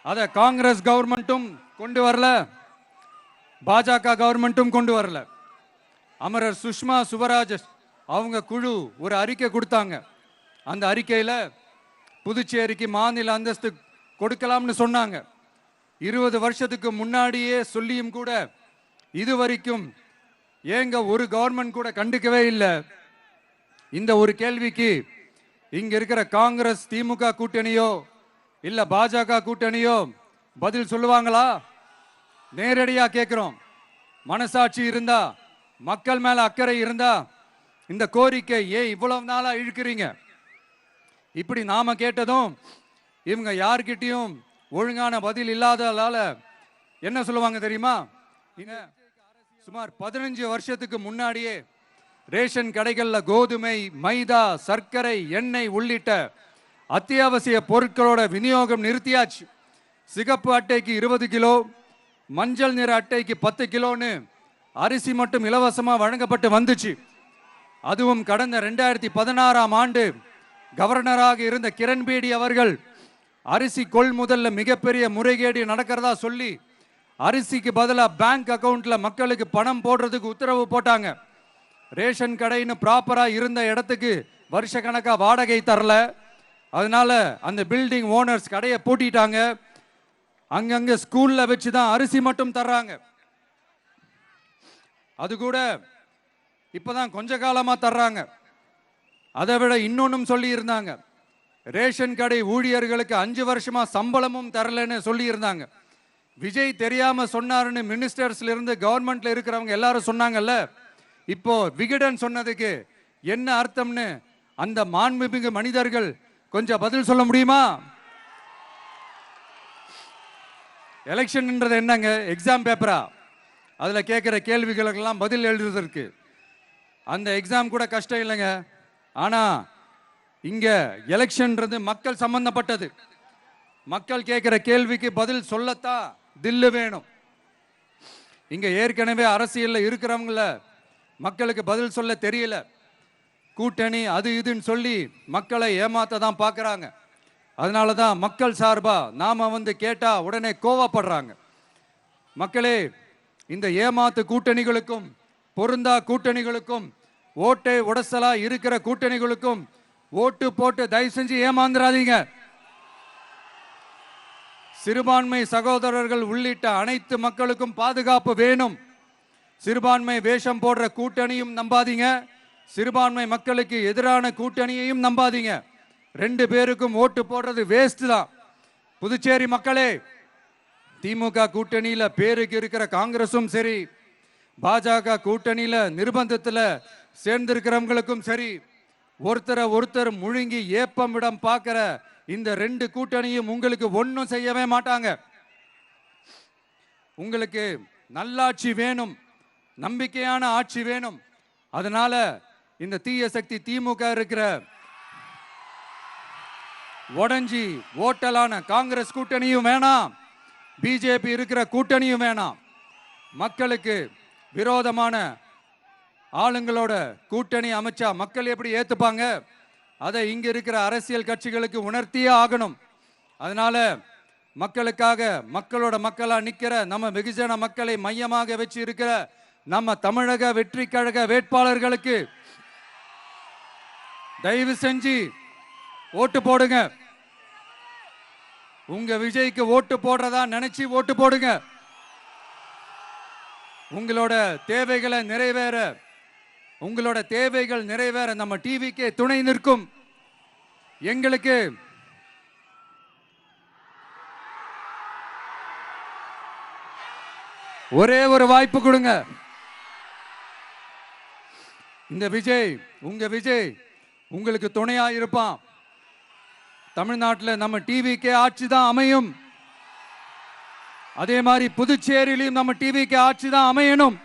அத காங்கிரஸ் கவர்மெண்ட்டும் கொண்டு வரல, பாஜக கவர்மெண்ட்டும் கொண்டு வரல. அமரர் சுஷ்மா சுவராஜ் அவங்க குழு ஒரு அறிக்கை கொடுத்தாங்க. அந்த அறிக்கையில புதுச்சேரிக்கு மாநில அந்தஸ்து கொடுக்கலாம்னு சொன்னாங்க. 20 வருஷத்துக்கு முன்னாடியே சொல்லியும் கூட இதுவரைக்கும் ஏங்க ஒரு கவர்மெண்ட் கூட கண்டுக்கவே இல்லை. இந்த ஒரு கேள்விக்கு இங்க இருக்கிற காங்கிரஸ் திமுக கூட்டணியோ இல்ல பாஜக கூட்டணியோ பதில் சொல்லுவாங்களா? நேரடியா கேட்கிறோம். மனசாட்சி இருந்தா, மக்கள் மேல அக்கறை இருந்தா இந்த கோரிக்கை ஏன் இவ்வளவு நாளா இழுக்கிறீங்க? இப்படி நாம கேட்டதும் இவங்க யார்கிட்டயும் ஒழுங்கான பதில் இல்லாததால என்ன சொல்லுவாங்க தெரியுமா? சுமார் 15 வருஷத்துக்கு முன்னாடியே ரேஷன் கடைகள்ல கோதுமை, மைதா, சர்க்கரை, எண்ணெய் உள்ளிட்ட அத்தியாவசிய பொருட்களோட விநியோகம் நிறுத்தியாச்சு. சிகப்பு அட்டைக்கு 20 கிலோ, மஞ்சள் நிற அட்டைக்கு 10 கிலோன்னு அரிசி மட்டும் இலவசமா வழங்கப்பட்டு வந்துச்சு. அதுவும் கடந்த 2016ஆம் ஆண்டு கவர்னராக இருந்த கிரண்பேடி அவர்கள் அரிசி கொள்முதல்ல மிகப்பெரிய முறைகேடு நடக்கிறதா சொல்லி அரிசிக்கு பதிலாக பேங்க் அக்கவுண்ட்ல மக்களுக்கு பணம் போடுறதுக்கு உத்தரவு போட்டாங்க. ரேஷன் கடைன்னு ப்ராப்பரா இருந்த இடத்துக்கு வருஷ கணக்கா வாடகை தரல. அதனால அந்த பில்டிங் ஓனர்ஸ் கடையை பூட்டிட்டாங்க. அங்கங்க ஸ்கூல்ல வச்சுதான் அரிசி மட்டும் தர்றாங்க. அது கூட இப்பதான் கொஞ்ச காலமா தர்றாங்க. அதை விட இன்னொன்னும் சொல்லி இருந்தாங்க, ரேஷன் கடை ஊழியர்களுக்கு 5 வருஷமா சம்பளமும் தரலன்னு சொல்லி இருந்தாங்க. விஜய் தெரியாம சொன்னாருன்னு மினிஸ்டர்ஸ்ல இருந்து கவர்மெண்ட்ல இருக்கிறவங்க எல்லாரும் சொன்னாங்கல்ல. இப்போ விகடன் சொன்னதுக்கு என்ன அர்த்தம்னு அந்த மாண்புமிகு மனிதர்கள் கொஞ்சம் பதில் சொல்ல முடியுமா? எலெக்ஷன்ன்றது என்னங்க, எக்ஸாம் பேப்பரா? அதுல கேட்கிற கேள்விகளுக்கெல்லாம் பதில் எழுதுவதற்கு அந்த எக்ஸாம் கூட கஷ்டம் இல்லைங்க. ஆனா இங்க எலெக்ஷன்ன்றது மக்கள் சம்பந்தப்பட்டது. மக்கள் கேட்கிற கேள்விக்கு பதில் சொல்லத்தான் தில்லு வேணும். இங்க ஏற்கனவே அரசியல்ல இருக்கிறவங்கள மக்களுக்கு பதில் சொல்ல தெரியல. கூட்டணி அது இதுன்னு சொல்லி மக்களை ஏமாத்த தான் பார்க்கறாங்க. அதனாலதான் மக்கள் சார்பா நாம வந்து கேட்டா உடனே கோவப்படுறாங்க. மக்களே, இந்த ஏமாத்து கூட்டணிகளுக்கும் பொருந்தா கூட்டணிகளுக்கும் ஓட்டை உடசலா இருக்கிற கூட்டணிகளுக்கும் ஓட்டு போட்டு தயவு செஞ்சு ஏமாந்துடாதீங்க. சிறுபான்மை சகோதரர்கள் உள்ளிட்ட அனைத்து மக்களுக்கும் பாதுகாப்பு வேணும். சிறுபான்மை வேஷம் போடுற கூட்டணியும் நம்பாதீங்க, சிறுபான்மை மக்களுக்கு எதிரான கூட்டணியையும் நம்பாதீங்க. 2 பேருக்கும் ஓட்டு போடுறது வேஸ்ட் தான். புதுச்சேரி மக்களே, திமுக கூட்டணியில பேருக்கு இருக்கிற காங்கிரசும் சரி, பாஜக கூட்டணியில நிர்பந்தத்தில் சேர்ந்திருக்கிறவங்களுக்கும் சரி, ஒருத்தர் முழுங்கி ஏப்பம் விடம் பார்க்கிற இந்த 2 கூட்டணியும் உங்களுக்கு ஒன்றும் செய்யவே மாட்டாங்க. உங்களுக்கு நல்லாட்சி வேணும், நம்பிக்கையான ஆட்சி வேணும். அதனால இந்த தீய சக்தி திமுக இருக்கிற உடஞ்சி ஓட்டலான காங்கிரஸ் கூட்டணியும் வேணாம், பிஜேபி இருக்கிற கூட்டணியும் வேணாம். மக்களுக்கு விரோதமான ஆளுங்களோட கூட்டணி அமைச்சா மக்கள் எப்படி ஏத்துப்பாங்க? அதை இங்க இருக்கிற அரசியல் கட்சிகளுக்கு உணர்த்தியே ஆகணும். அதனால மக்களுக்காக மக்களோட மக்களா நிக்கிற நம்ம வெகுஜன மக்களை மையமாக வச்சு இருக்கிற நம்ம தமிழக வெற்றி கழக வேட்பாளர்களுக்கு தயவு செஞ்சு ஓட்டு போடுங்க. உங்க விஜய்க்கு ஓட்டு போடுறதா நினைச்சு ஓட்டு போடுங்க. உங்களோட தேவைகளை நிறைவேற, உங்களோட தேவைகள் நிறைவேற நம்ம டிவிக்கே துணை நிற்கும். எங்களுக்கு ஒரே ஒரு வாய்ப்பு கொடுங்க. இந்த விஜய், உங்க விஜய் உங்களுக்கு துணையா இருப்பான். தமிழ்நாட்டில் நம்ம டிவிக்கே ஆட்சி தான் அமையும். அதே மாதிரி புதுச்சேரியிலும் நம்ம டிவிக்கே ஆட்சி தான் அமையணும்.